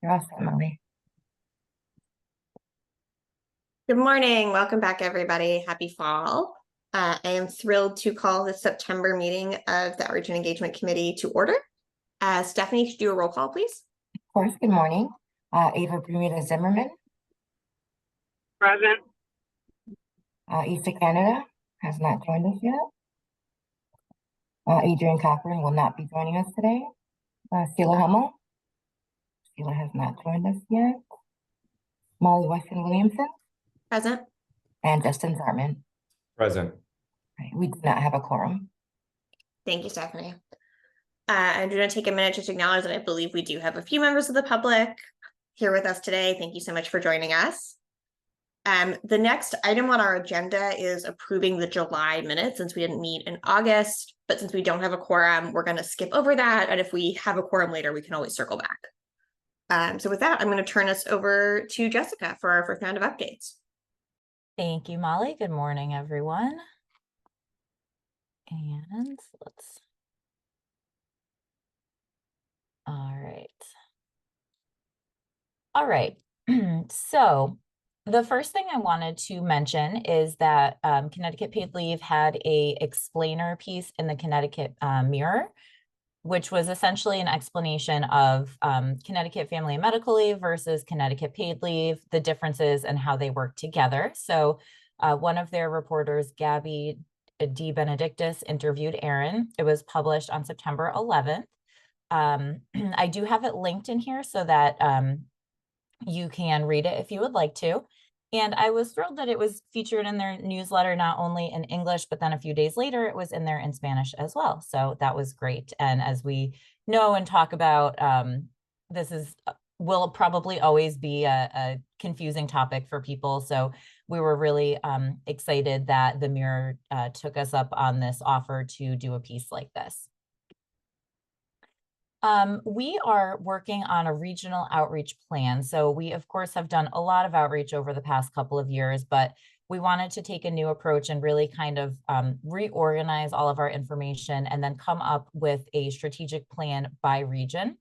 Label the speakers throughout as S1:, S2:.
S1: You're all set, Molly.
S2: Good morning. Welcome back, everybody. Happy fall. I am thrilled to call the September meeting of the Outreach and Engagement Committee to order. Stephanie, could you do a roll call, please?
S1: Of course, good morning. Ava Bermuda Zimmerman.
S3: Present.
S1: East of Canada has not joined us yet. Adrian Cochran will not be joining us today. Sheila Hummel. Sheila has not joined us yet. Molly Weston Williamson.
S2: Present.
S1: And Justin Zarman.
S4: Present.
S1: Right, we do not have a quorum.
S2: Thank you, Stephanie. I'm going to take a minute just to acknowledge that I believe we do have a few members of the public here with us today. Thank you so much for joining us. The next item on our agenda is approving the July minutes, since we didn't meet in August, but since we don't have a quorum, we're going to skip over that. And if we have a quorum later, we can always circle back. So with that, I'm going to turn us over to Jessica for our first round of updates.
S5: Thank you, Molly. Good morning, everyone. And let's, all right. So the first thing I wanted to mention is that Connecticut Paid Leave had a explainer piece in the Connecticut Mirror, which was essentially an explanation of Connecticut Family and Medical Leave versus Connecticut Paid Leave, the differences and how they work together. So one of their reporters, Gabby D. Benedictus, interviewed Aaron. It was published on September 11th. I do have it linked in here so that you can read it if you would like to. And I was thrilled that it was featured in their newsletter, not only in English, but then a few days later, it was in there in Spanish as well. So that was great. And as we know and talk about, this will probably always be a confusing topic for people. So we were really excited that the Mirror took us up on this offer to do a piece like this. We are working on a regional outreach plan. So we, of course, have done a lot of outreach over the past couple of years, but we wanted to take a new approach and really kind of reorganize all of our information and then come up with a strategic plan by region.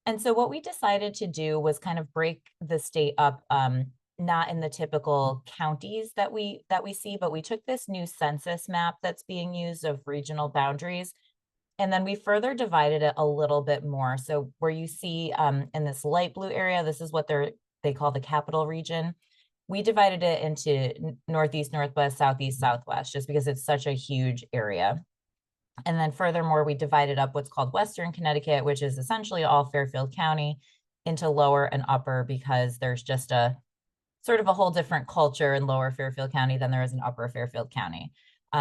S5: And so what we decided to do was kind of break the state up, not in the typical counties that we see, but we took this new census map that's being used of regional boundaries. And then we further divided it a little bit more. So where you see in this light blue area, this is what they call the capital region. We divided it into northeast, northwest, southeast, southwest, just because it's such a huge area. And then furthermore, we divided up what's called Western Connecticut, which is essentially all Fairfield County, into lower and upper, because there's just a sort of a whole different culture in lower Fairfield County than there is in upper Fairfield County.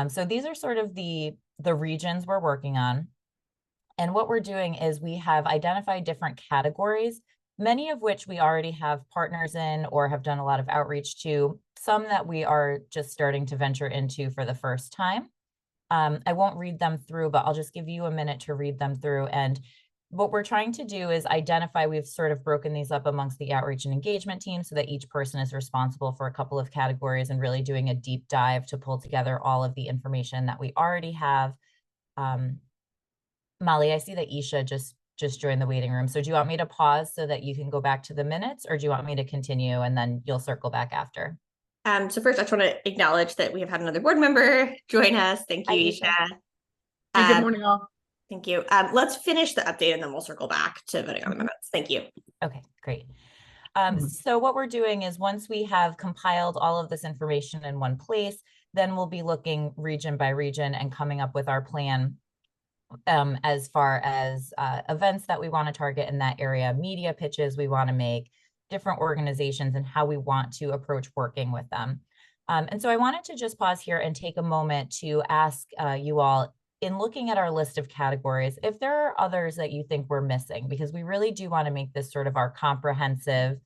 S5: So these are sort of the regions we're working on. And what we're doing is we have identified different categories, many of which we already have partners in or have done a lot of outreach to, some that we are just starting to venture into for the first time. I won't read them through, but I'll just give you a minute to read them through. And what we're trying to do is identify, we've sort of broken these up amongst the outreach and engagement team so that each person is responsible for a couple of categories and really doing a deep dive to pull together all of the information that we already have. Molly, I see that Isha just joined the waiting room. So do you want me to pause so that you can go back to the minutes, or do you want me to continue and then you'll circle back after?
S2: So first, I just want to acknowledge that we have had another board member join us. Thank you, Isha.
S3: Hey, good morning, all.
S2: Thank you. Let's finish the update and then we'll circle back to voting on the minutes. Thank you.
S5: Okay, great. So what we're doing is once we have compiled all of this information in one place, then we'll be looking region by region and coming up with our plan as far as events that we want to target in that area, media pitches we want to make, different organizations, and how we want to approach working with them. And so I wanted to just pause here and take a moment to ask you all, in looking at our list of categories, if there are others that you think we're missing, because we really do want to make this sort of our comprehensive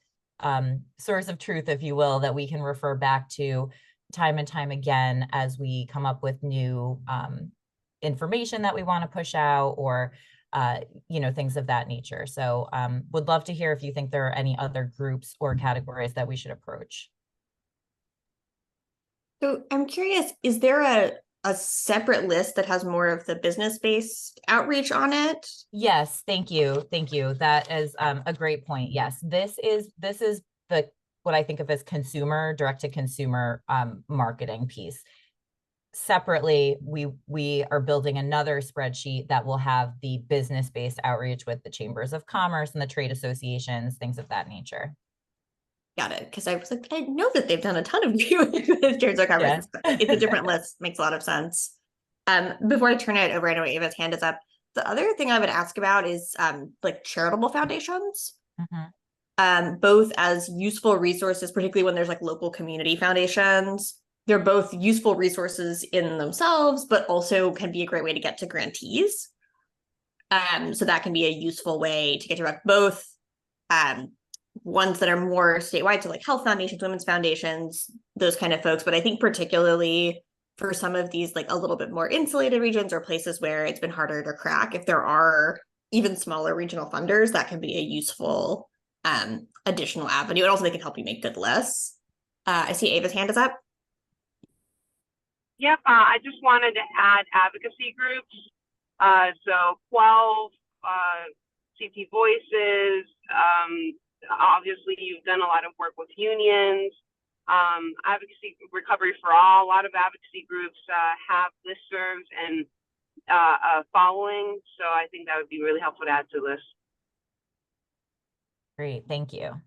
S5: source of truth, if you will, that we can refer back to time and time again as we come up with new information that we want to push out, or things of that nature. So would love to hear if you think there are any other groups or categories that we should approach.
S2: So I'm curious, is there a separate list that has more of the business-based outreach on it?
S5: Yes, thank you. Thank you. That is a great point. Yes, this is the what I think of as consumer, direct to consumer marketing piece. Separately, we are building another spreadsheet that will have the business-based outreach with the chambers of commerce and the trade associations, things of that nature.
S2: Got it. Because I was like, I know that they've done a ton of viewing with chambers of commerce.
S5: Yeah.
S2: It's a different list. Makes a lot of sense. Before I turn it over, I know Ava's hand is up. The other thing I would ask about is like charitable foundations. Both as useful resources, particularly when there's like local community foundations. They're both useful resources in themselves, but also can be a great way to get to grantees. So that can be a useful way to get to both ones that are more statewide, so like health foundations, women's foundations, those kind of folks. But I think particularly for some of these like a little bit more insulated regions or places where it's been harder to crack, if there are even smaller regional funders, that can be a useful additional avenue. And also they can help you make good lists. I see Ava's hand is up.
S4: Yep, I just wanted to add advocacy groups. So 12 CT Voices. Obviously, you've done a lot of work with unions. Advocacy Recovery for All. A lot of advocacy groups have listservs and following. So I think that would be really helpful to add to the list.
S5: Great, thank you.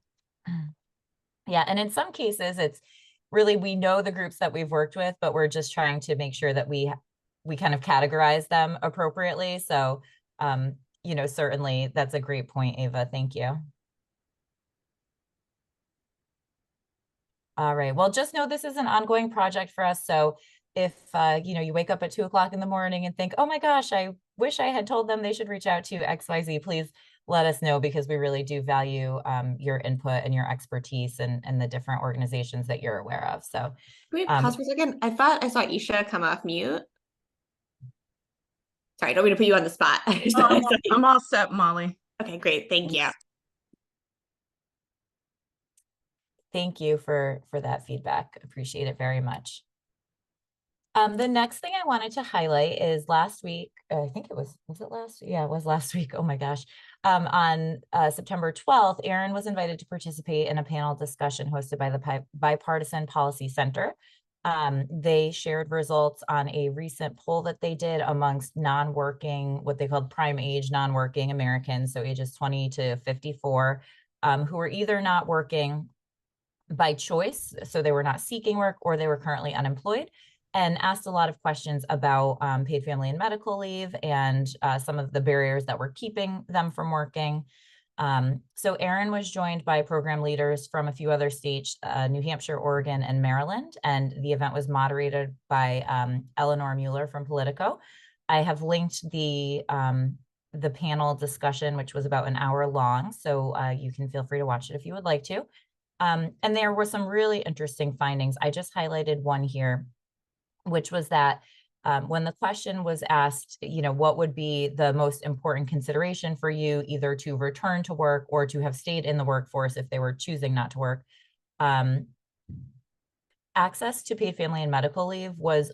S5: Yeah, and in some cases, it's really, we know the groups that we've worked with, but we're just trying to make sure that we kind of categorize them appropriately. So, you know, certainly that's a great point, Ava. Thank you. All right. Well, just know this is an ongoing project for us. So if, you know, you wake up at 2 o'clock in the morning and think, oh my gosh, I wish I had told them they should reach out to XYZ, please let us know, because we really do value your input and your expertise and the different organizations that you're aware of. So
S2: Can we pause for a second? I thought I saw Isha come off mute. Sorry, I don't mean to put you on the spot.
S3: I'm all set, Molly.
S2: Okay, great. Thank you.
S5: Thank you for that feedback. Appreciate it very much. The next thing I wanted to highlight is last week, I think it was it last? Yeah, it was last week. Oh my gosh. On September 12th, Erin was invited to participate in a panel discussion hosted by the Bipartisan Policy Center. They shared results on a recent poll that they did amongst non-working, what they called prime age non-working Americans, so ages 20 to 54, who were either not working by choice, so they were not seeking work, or they were currently unemployed, and asked a lot of questions about paid family and medical leave and some of the barriers that were keeping them from working. So Erin was joined by program leaders from a few other states, New Hampshire, Oregon, and Maryland, and the event was moderated by Eleanor Mueller from Politico. I have linked the panel discussion, which was about an hour long, so you can feel free to watch it if you would like to. And there were some really interesting findings. I just highlighted one here, which was that when the question was asked, you know, what would be the most important consideration for you, either to return to work or to have stayed in the workforce if they were choosing not to work, access to paid family and medical leave was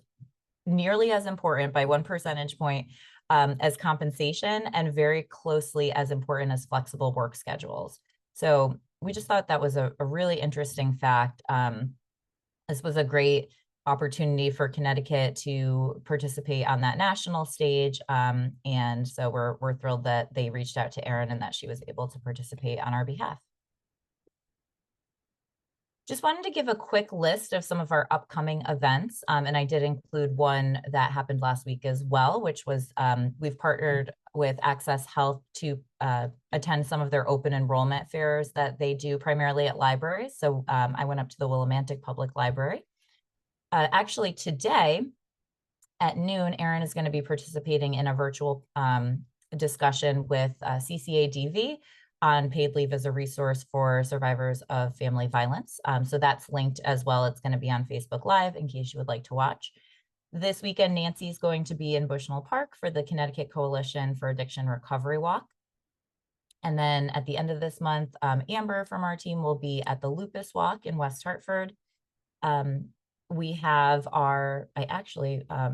S5: nearly as important by 1 percentage point as compensation, and very closely as important as flexible work schedules. So we just thought that was a really interesting fact. This was a great opportunity for Connecticut to participate on that national stage. And so we're thrilled that they reached out to Erin and that she was able to participate on our behalf. Just wanted to give a quick list of some of our upcoming events. And I did include one that happened last week as well, which was we've partnered with Access Health to attend some of their open enrollment fairs that they do primarily at libraries. So I went up to the Willimantic Public Library. Actually today at noon, Erin is going to be participating in a virtual discussion with CCADV on paid leave as a resource for survivors of family violence. So that's linked as well. It's going to be on Facebook Live in case you would like to watch. This weekend, Nancy's going to be in Bushnell Park for the Connecticut Coalition for Addiction Recovery Walk. And then at the end of this month, Amber from our team will be at the Lupus Walk in West Hartford. we have I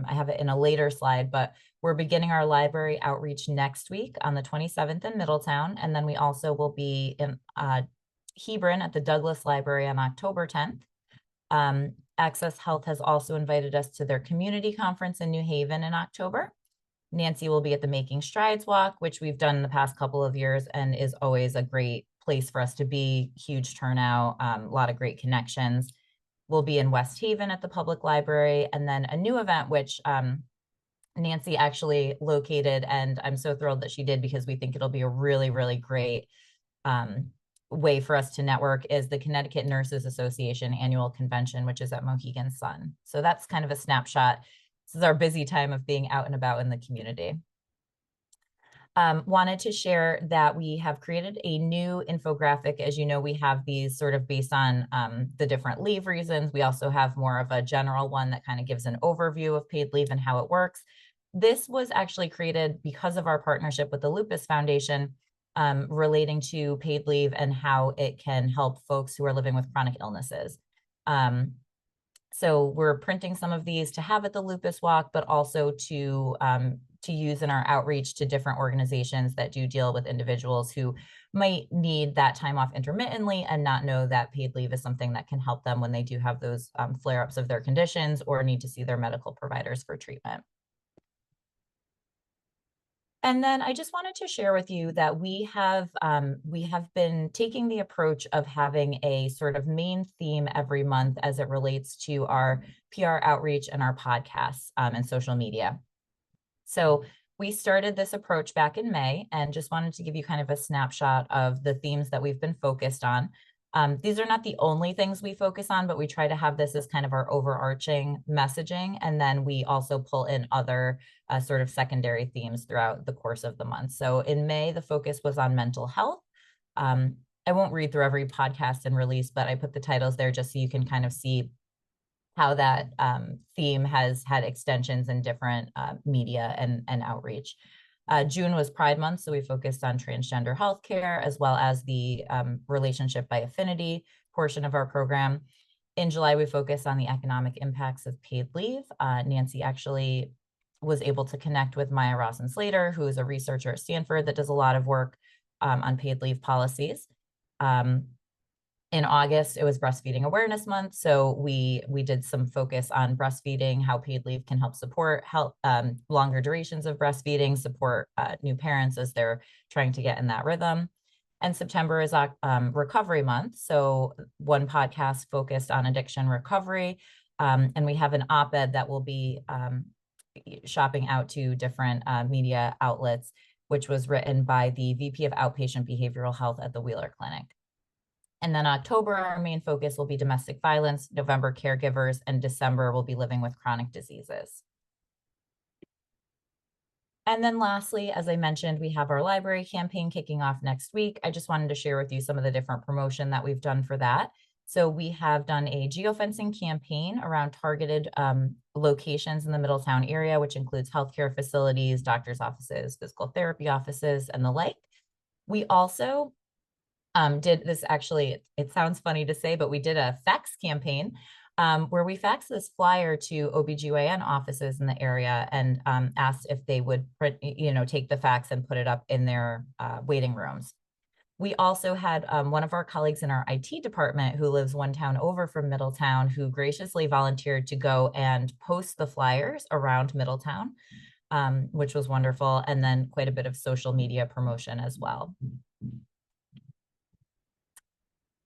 S5: have it in a later slide, but we're beginning our library outreach next week on the 27th in Middletown. And then we also will be in Hebron at the Douglas Library on October 10th. Access Health has also invited us to their community conference in New Haven in October. Nancy will be at the Making Strides Walk, which we've done in the past couple of years and is always a great place for us to be. Huge turnout, a lot of great connections. We'll be in West Haven at the public library, and then a new event, which Nancy actually located, and I'm so thrilled that she did because we think it'll be a really, really great way for us to network, is the Connecticut Nurses Association annual convention, which is at Mohegan Sun. So that's kind of a snapshot. This is our busy time of being out and about in the community. Wanted to share that we have created a new infographic. As you know, we have these sort of based on the different leave reasons. We also have more of a general one that kind of gives an overview of paid leave and how it works. This was actually created because of our partnership with the Lupus Foundation, relating to paid leave and how it can help folks who are living with chronic illnesses. So we're printing some of these to have at the Lupus Walk, but also to use in our outreach to different organizations that do deal with individuals who might need that time off intermittently and not know that paid leave is something that can help them when they do have those flare-ups of their conditions or need to see their medical providers for treatment. And then I just wanted to share with you that we have been taking the approach of having a sort of main theme every month as it relates to our PR outreach and our podcasts and social media. So we started this approach back in May and just wanted to give you kind of a snapshot of the themes that we've been focused on. These are not the only things we focus on, but we try to have this as kind of our overarching messaging. And then we also pull in other sort of secondary themes throughout the course of the month. So in May, the focus was on mental health. I won't read through every podcast and release, but I put the titles there just so you can kind of see how that theme has had extensions in different media and outreach. June was Pride Month, so we focused on transgender healthcare as well as the relationship by affinity portion of our program. In July, we focused on the economic impacts of paid leave. Nancy actually was able to connect with Maya Rosen-Slater, who is a researcher at Stanford that does a lot of work on paid leave policies. In August, it was Breastfeeding Awareness Month. So we did some focus on breastfeeding, how paid leave can help support longer durations of breastfeeding, support new parents as they're trying to get in that rhythm. And September is Recovery Month. So one podcast focused on addiction recovery. And we have an op-ed that will be shopping out to different media outlets, which was written by the VP of Outpatient Behavioral Health at the Wheeler Clinic. And then October, our main focus will be domestic violence, November, caregivers, and December will be living with chronic diseases. And then lastly, as I mentioned, we have our library campaign kicking off next week. I just wanted to share with you some of the different promotion that we've done for that. So we have done a geofencing campaign around targeted locations in the Middletown area, which includes healthcare facilities, doctor's offices, physical therapy offices, and the like. We also did this, actually, it sounds funny to say, but we did a fax campaign where we faxed this flyer to OBGYN offices in the area and asked if they would print, take the fax and put it up in their waiting rooms. We also had one of our colleagues in our IT department who lives one town over from Middletown who graciously volunteered to go and post the flyers around Middletown, which was wonderful. And then quite a bit of social media promotion as well.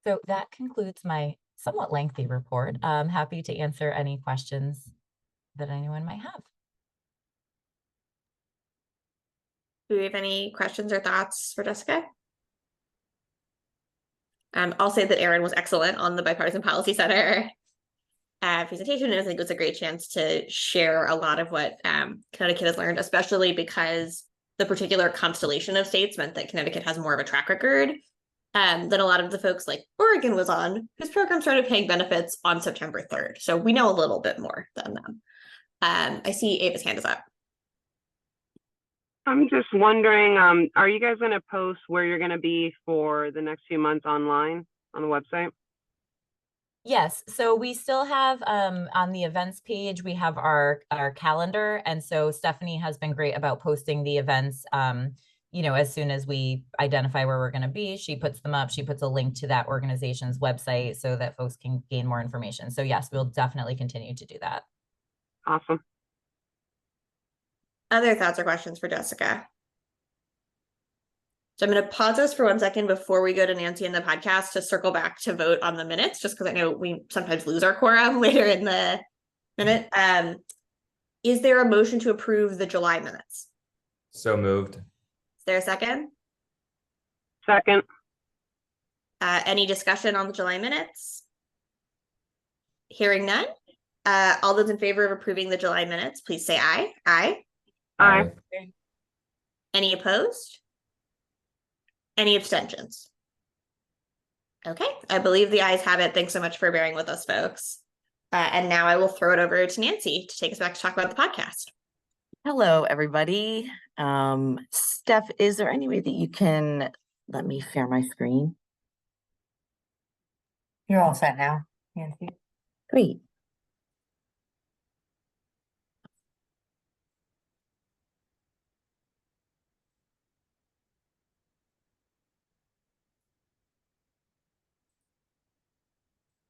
S5: So that concludes my somewhat lengthy report. I'm happy to answer any questions that anyone might have.
S2: Do we have any questions or thoughts for Jessica? I'll say that Erin was excellent on the Bipartisan Policy Center presentation. And I think it was a great chance to share a lot of what Connecticut has learned, especially because the particular constellation of states meant that Connecticut has more of a track record than a lot of the folks like Oregon was on, whose program started paying benefits on September 3rd. So we know a little bit more than them. I see Ava's hand is up.
S4: I'm just wondering, are you guys going to post where you're going to be for the next few months online on the website?
S5: Yes, so we still have on the events page, we have our calendar. And so Stephanie has been great about posting the events. As soon as we identify where we're going to be, she puts them up. She puts a link to that organization's website so that folks can gain more information. So yes, we'll definitely continue to do that.
S4: Awesome.
S2: Other thoughts or questions for Jessica? So I'm going to pause this for 1 second before we go to Nancy in the podcast to circle back to vote on the minutes, just because I know we sometimes lose our quorum later in the minute. Is there a motion to approve the July minutes?
S6: So moved.
S2: Is there a second?
S4: Second.
S2: Any discussion on the July minutes? Hearing none. All those in favor of approving the July minutes, please say aye. Aye.
S4: Aye.
S2: Any opposed? Any abstentions? Okay, I believe the ayes have it. Thanks so much for bearing with us, folks. And now I will throw it over to Nancy to take us back to talk about the podcast.
S7: Hello, everybody. Steph, is there any way that you can let me share my screen?
S1: You're all set now, Nancy.
S7: Great.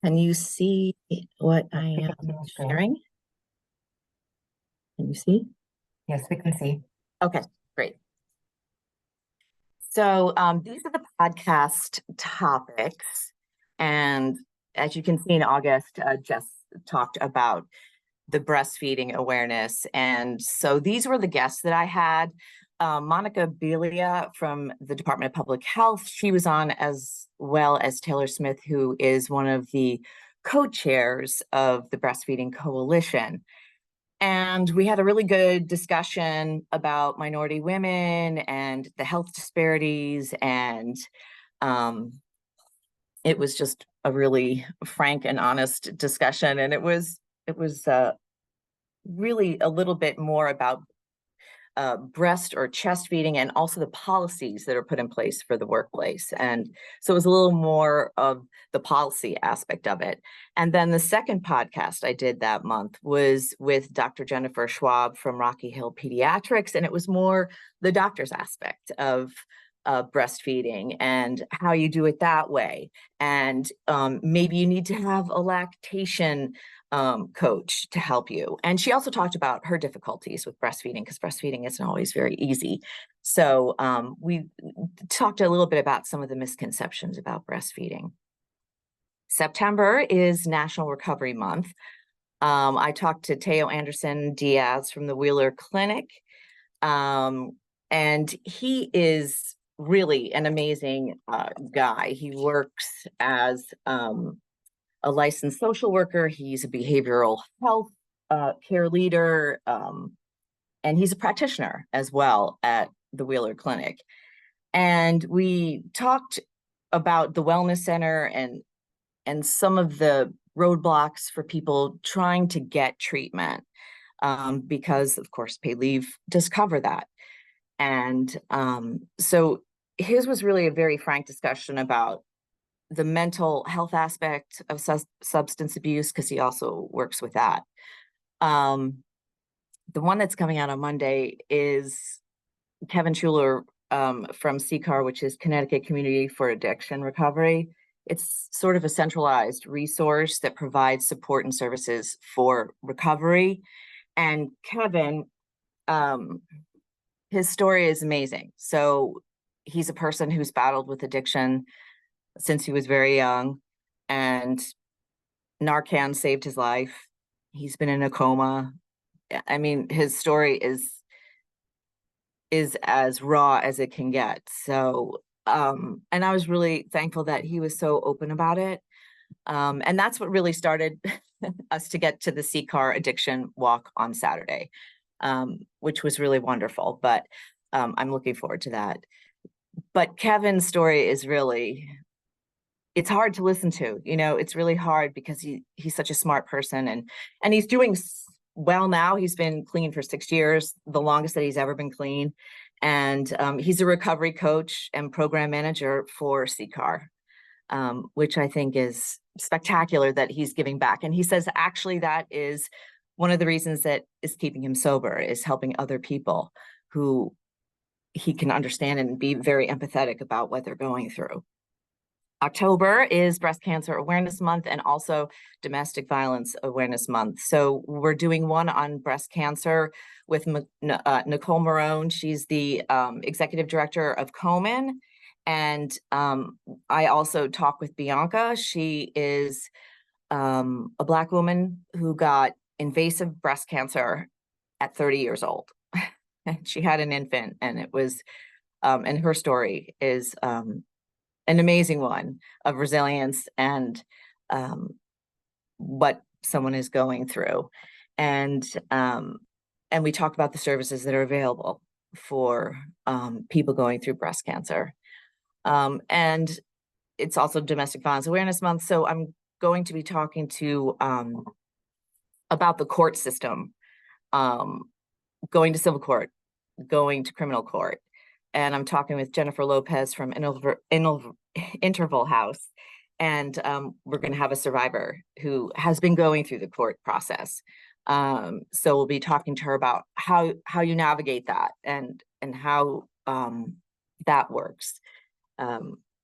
S7: Can you see what I am sharing? Can you see?
S1: Yes, we can see.
S7: Okay, great. So these are the podcast topics. And as you can see in August, Jess talked about the breastfeeding awareness. And so these were the guests that I had. Monica Belia from the Department of Public Health, she was on, as well as Taylor Smith, who is one of the co-chairs of the Breastfeeding Coalition. And we had a really good discussion about minority women and the health disparities. And it was just a really frank and honest discussion. And it was really a little bit more about breast or chest feeding, and also the policies that are put in place for the workplace. And so it was a little more of the policy aspect of it. And then the second podcast I did that month was with Dr. Jennifer Schwab from Rocky Hill Pediatrics. And it was more the doctor's aspect of breastfeeding and how you do it that way. And maybe you need to have a lactation coach to help you. And she also talked about her difficulties with breastfeeding, because breastfeeding isn't always very easy. So we talked a little bit about some of the misconceptions about breastfeeding. September is National Recovery Month. I talked to Teo Anderson Diaz from the Wheeler Clinic, and he is really an amazing guy. He works as a licensed social worker. He's a behavioral health care leader, and he's a practitioner as well at the Wheeler Clinic. And we talked about the Wellness Center and some of the roadblocks for people trying to get treatment, because of course paid leave does cover that. And so his was really a very frank discussion about the mental health aspect of substance abuse, because he also works with that. The one that's coming out on Monday is Kevin Schuler from CCAR, which is Connecticut Community for Addiction Recovery. It's sort of a centralized resource that provides support and services for recovery. And Kevin, his story is amazing. So he's a person who's battled with addiction since he was very young, and Narcan saved his life. He's been in a coma. I mean, his story is as raw as it can get. So, and I was really thankful that he was so open about it. And that's what really started us to get to the CCAR addiction walk on Saturday, which was really wonderful. But I'm looking forward to that. But Kevin's story is really, it's hard to listen to. It's really hard because he's such a smart person, and he's doing well now. He's been clean for 6 years, the longest that he's ever been clean. And he's a recovery coach and program manager for CCAR. which I think is spectacular that he's giving back. And he says, actually, that is one of the reasons that is keeping him sober, is helping other people who he can understand and be very empathetic about what they're going through. October is Breast Cancer Awareness Month and also Domestic Violence Awareness Month. So we're doing one on breast cancer with Nicole Marone. She's the executive director of Komen. And I also talk with Bianca. She is a Black woman who got invasive breast cancer at 30 years old. She had an infant, and it was, and her story is an amazing one of resilience and what someone is going through. And we talk about the services that are available for people going through breast cancer. And it's also Domestic Violence Awareness Month. So I'm going to be talking to about the court system, going to civil court, going to criminal court. And I'm talking with Jennifer Lopez from Interval House. And we're going to have a survivor who has been going through the court process. So we'll be talking to her about how you navigate that and how that works.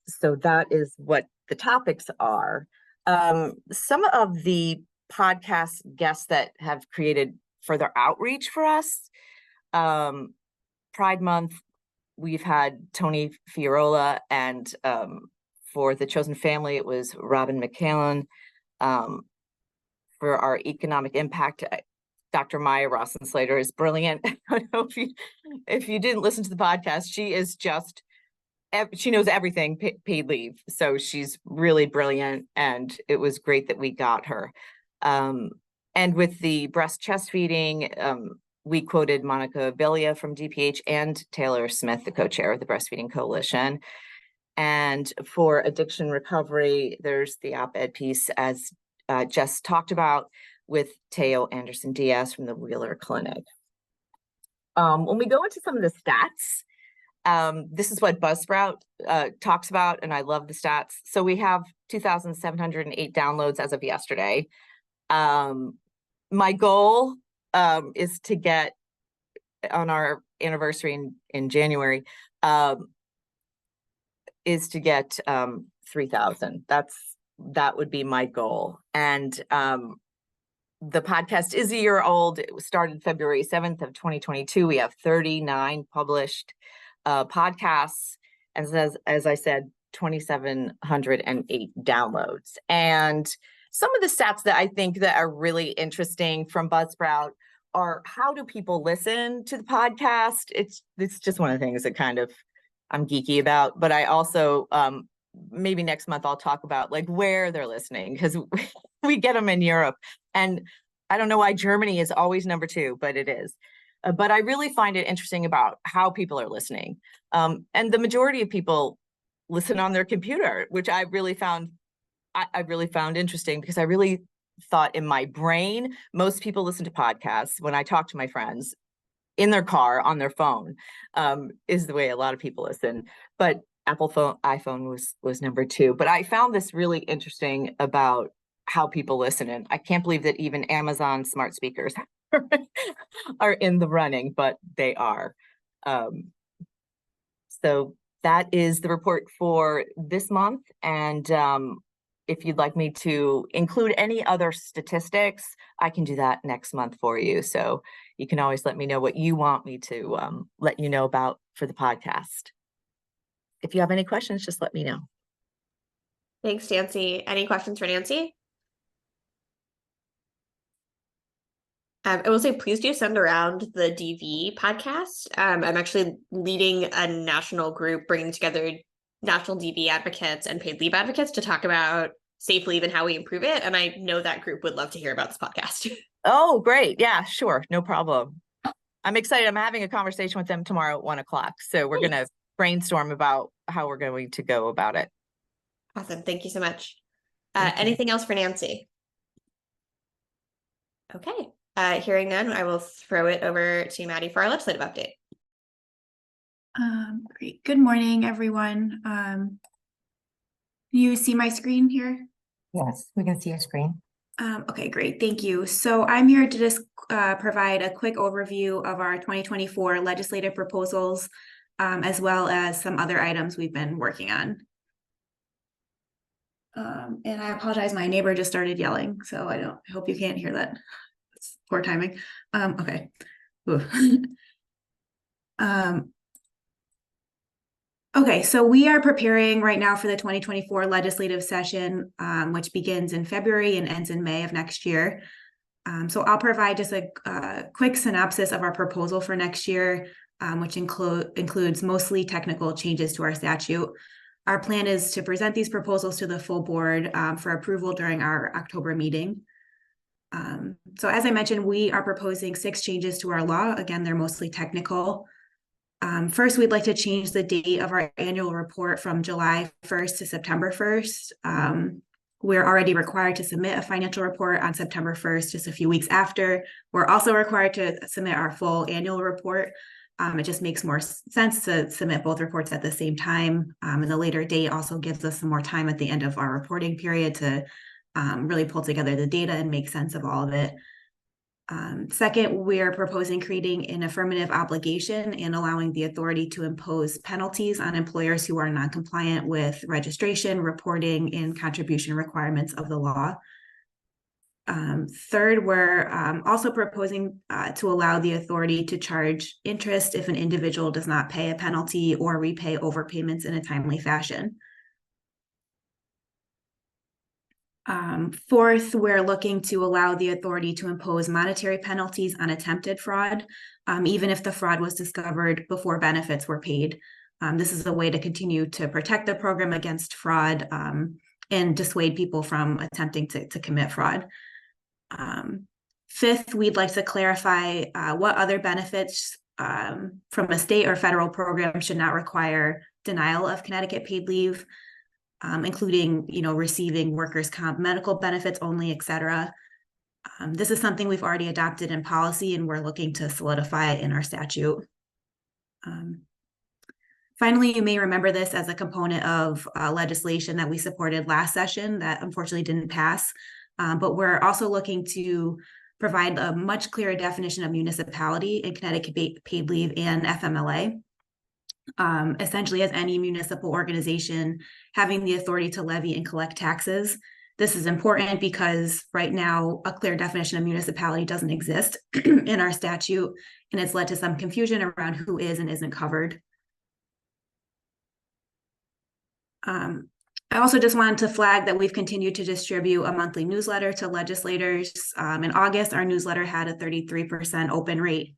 S7: So that is what the topics are. Some of the podcast guests that have created further outreach for us. Pride Month, we've had Tony Fiorola, and for the Chosen Family, it was Robin McCallan. For our economic impact, Dr. Maya Rossen-Slater is brilliant. I don't know if you didn't listen to the podcast, she is just, she knows everything paid leave. So she's really brilliant, and it was great that we got her. And with the breast chest feeding, we quoted Monica Velia from DPH and Taylor Smith, the co-chair of the Breastfeeding Coalition. And for addiction recovery, there's the op-ed piece, as Jess talked about, with Teo Anderson Diaz from the Wheeler Clinic. When we go into some of the stats, this is what Buzzsprout talks about, and I love the stats. So we have 2,708 downloads as of yesterday. My goal is to get, on our anniversary in January, is to get 3,000. That would be my goal. And the podcast is a year old. It was started February 7th of 2022. We have 39 published podcasts, and as I said, 2,708 downloads. And some of the stats that I think that are really interesting from Buzzsprout are, how do people listen to the podcast? It's just one of the things that kind of I'm geeky about, but I also, maybe next month I'll talk about like where they're listening, because we get them in Europe, and I don't know why Germany is always number 2, but it is. But I really find it interesting about how people are listening. And the majority of people listen on their computer, which I really found interesting, because I really thought in my brain, most people listen to podcasts when I talk to my friends in their car, on their phone, is the way a lot of people listen. But iPhone was number 2. But I found this really interesting about how people listen. And I can't believe that even Amazon smart speakers are in the running, but they are. So that is the report for this month. And if you'd like me to include any other statistics, I can do that next month for you. So you can always let me know what you want me to let you know about for the podcast. If you have any questions, just let me know.
S2: Thanks, Nancy. Any questions for Nancy? I will say, please do send around the DV podcast. I'm actually leading a national group bringing together national DV advocates and paid leave advocates to talk about safe leave and how we improve it. And I know that group would love to hear about this podcast.
S7: Oh, great. Yeah, sure. No problem. I'm excited. I'm having a conversation with them tomorrow at 1:00. So we're going to brainstorm about how we're going to go about it.
S2: Awesome. Thank you so much. Anything else for Nancy? Okay. Hearing none, I will throw it over to Maddie for our legislative update.
S6: Great. Good morning, everyone. you see my screen here?
S1: Yes, we can see your screen.
S6: Okay, great. Thank you. So I'm here to just provide a quick overview of our 2024 legislative proposals, as well as some other items we've been working on. And I apologize, my neighbor just started yelling, so I hope you can't hear that. It's poor timing. Okay. Okay, so we are preparing right now for the 2024 legislative session, which begins in February and ends in May of next year. So I'll provide just a quick synopsis of our proposal for next year, which includes mostly technical changes to our statute. Our plan is to present these proposals to the full board for approval during our October meeting. So as I mentioned, we are proposing 6 changes to our law. Again, they're mostly technical. First, we'd like to change the date of our annual report from July 1st to September 1st. We're already required to submit a financial report on September 1st, just a few weeks after. We're also required to submit our full annual report. It just makes more sense to submit both reports at the same time. And the later date also gives us some more time at the end of our reporting period to really pull together the data and make sense of all of it. Second, we're proposing creating an affirmative obligation and allowing the authority to impose penalties on employers who are non-compliant with registration, reporting, and contribution requirements of the law. Third, we're also proposing to allow the authority to charge interest if an individual does not pay a penalty or repay overpayments in a timely fashion. Fourth, we're looking to allow the authority to impose monetary penalties on attempted fraud, even if the fraud was discovered before benefits were paid. This is a way to continue to protect the program against fraud and dissuade people from attempting to commit fraud. Fifth, we'd like to clarify what other benefits from a state or federal program should not require denial of Connecticut paid leave. Including, receiving workers' comp medical benefits only, et cetera. This is something we've already adopted in policy and we're looking to solidify in our statute. Finally, you may remember this as a component of legislation that we supported last session that unfortunately didn't pass, but we're also looking to provide a much clearer definition of municipality in Connecticut paid leave and FMLA. Essentially as any municipal organization having the authority to levy and collect taxes. This is important because right now a clear definition of municipality doesn't exist in our statute, and it's led to some confusion around who is and isn't covered. I also just wanted to flag that we've continued to distribute a monthly newsletter to legislators. In August, our newsletter had a 33% open rate,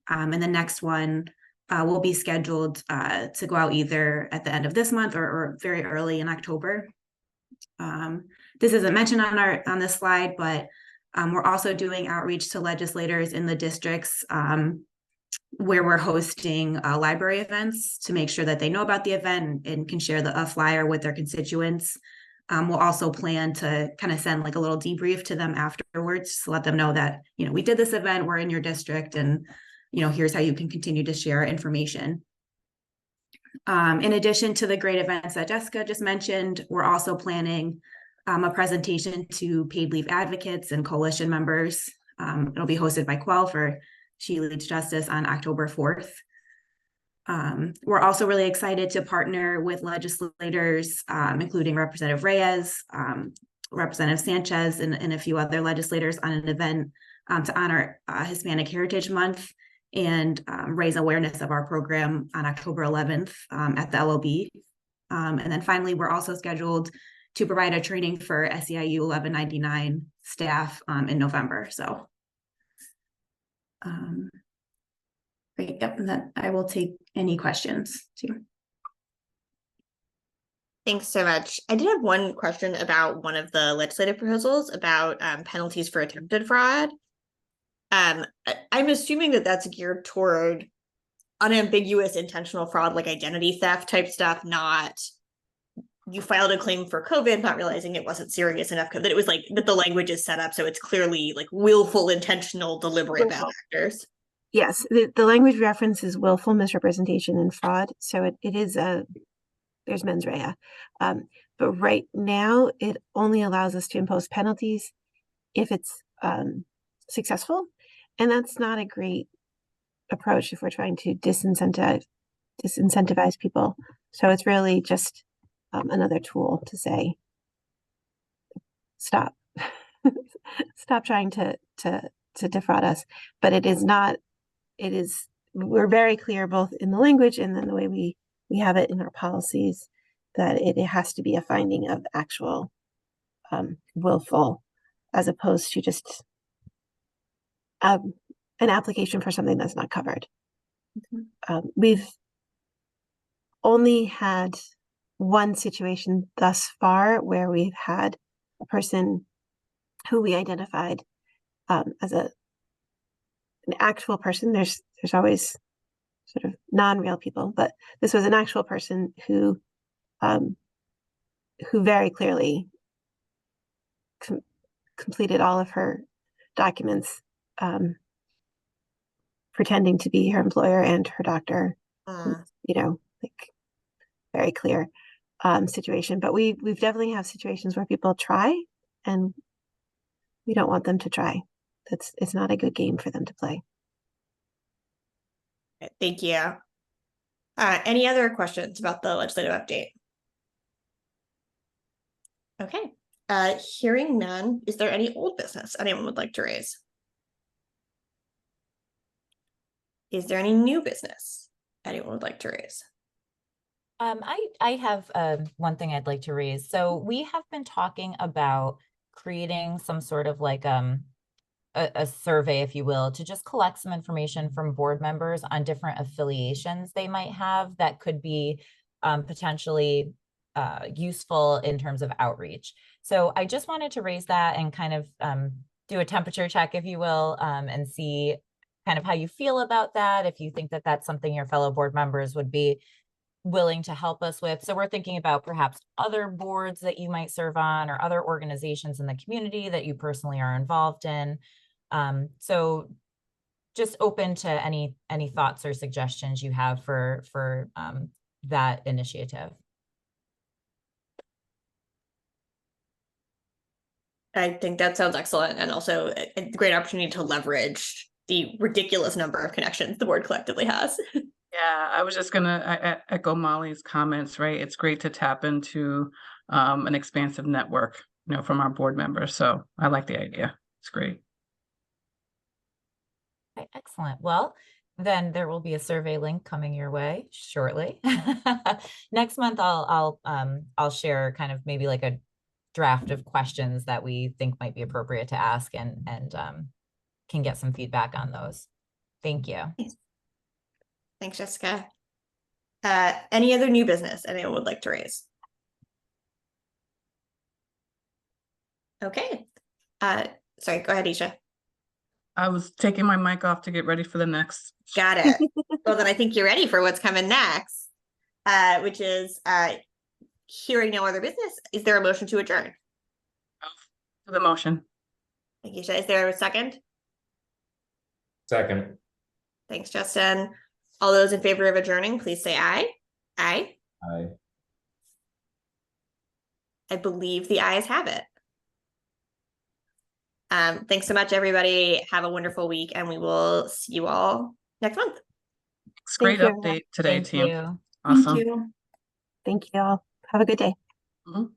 S6: and the next one will be scheduled to go out either at the end of this month or very early in October. This isn't mentioned on this slide, but we're also doing outreach to legislators in the districts where we're hosting library events to make sure that they know about the event and can share a flyer with their constituents. We'll also plan to kind of send like a little debrief to them afterwards to let them know that, we did this event, we're in your district, and here's how you can continue to share information. In addition to the great events that Jessica just mentioned, we're also planning a presentation to paid leave advocates and coalition members. It'll be hosted by Quell for She Leads Justice on October 4th. We're also really excited to partner with legislators, including Representative Reyes, Representative Sanchez, and a few other legislators on an event to honor Hispanic Heritage Month and raise awareness of our program on October 11th at the LOB. And then finally, we're also scheduled to provide a training for SEIU 1199 staff in November. So, great. Yep, and then I will take any questions too.
S2: Thanks so much. I did have one question about one of the legislative proposals about penalties for attempted fraud. I'm assuming that that's geared toward unambiguous intentional fraud, like identity theft type stuff, not you filed a claim for COVID, not realizing it wasn't serious enough, that it was like that the language is set up so it's clearly like willful, intentional, deliberate bad actors.
S8: Yes, the language references willful misrepresentation and fraud. So it is a there's mens rea. But right now, it only allows us to impose penalties if it's successful. And that's not a great approach if we're trying to disincentivize people. So it's really just another tool to say, stop, stop trying to defraud us. But it is not, we're very clear both in the language and then the way we have it in our policies that it has to be a finding of actual willful, as opposed to just an application for something that's not covered. We've only had one situation thus far where we've had a person who we identified as an actual person. There's always sort of non-real people, but this was an actual person who very clearly completed all of her documents, pretending to be her employer and her doctor. Like very clear situation. But we've definitely have situations where people try, and we don't want them to try. It's not a good game for them to play.
S2: Thank you. Any other questions about the legislative update? Okay. Hearing none, is there any old business anyone would like to raise? Is there any new business anyone would like to raise?
S5: I have one thing I'd like to raise. So we have been talking about creating some sort of like a survey, if you will, to just collect some information from board members on different affiliations they might have that could be potentially useful in terms of outreach. So I just wanted to raise that and kind of do a temperature check, if you will, and see kind of how you feel about that, if you think that that's something your fellow board members would be willing to help us with. So we're thinking about perhaps other boards that you might serve on or other organizations in the community that you personally are involved in. So just open to any thoughts or suggestions you have for that initiative.
S2: I think that sounds excellent, and also a great opportunity to leverage the ridiculous number of connections the board collectively has.
S3: Yeah, I was just gonna echo Molly's comments, right? It's great to tap into an expansive network, from our board members. So I like the idea. It's great.
S5: Okay, excellent. Well, then there will be a survey link coming your way shortly. Next month, I'll share kind of maybe like a draft of questions that we think might be appropriate to ask and can get some feedback on those. Thank you.
S2: Thanks, Jessica. Any other new business anyone would like to raise? Okay. Sorry, go ahead, Isha.
S3: I was taking my mic off to get ready for the next.
S2: Got it. Well, then I think you're ready for what's coming next, which is hearing no other business. Is there a motion to adjourn?
S3: For the motion.
S2: Thank you, Isha. Is there a second?
S9: Second.
S2: Thanks, Justin. All those in favor of adjourning, please say aye. Aye.
S9: Aye.
S2: I believe the ayes have it. Thanks so much, everybody. Have a wonderful week, and we will see you all next month.
S3: It's a great update today,
S5: Thank
S3: team.
S5: you.
S3: Awesome.
S2: Thank you.
S8: Thank you all. Have a good day.
S3: Mhm.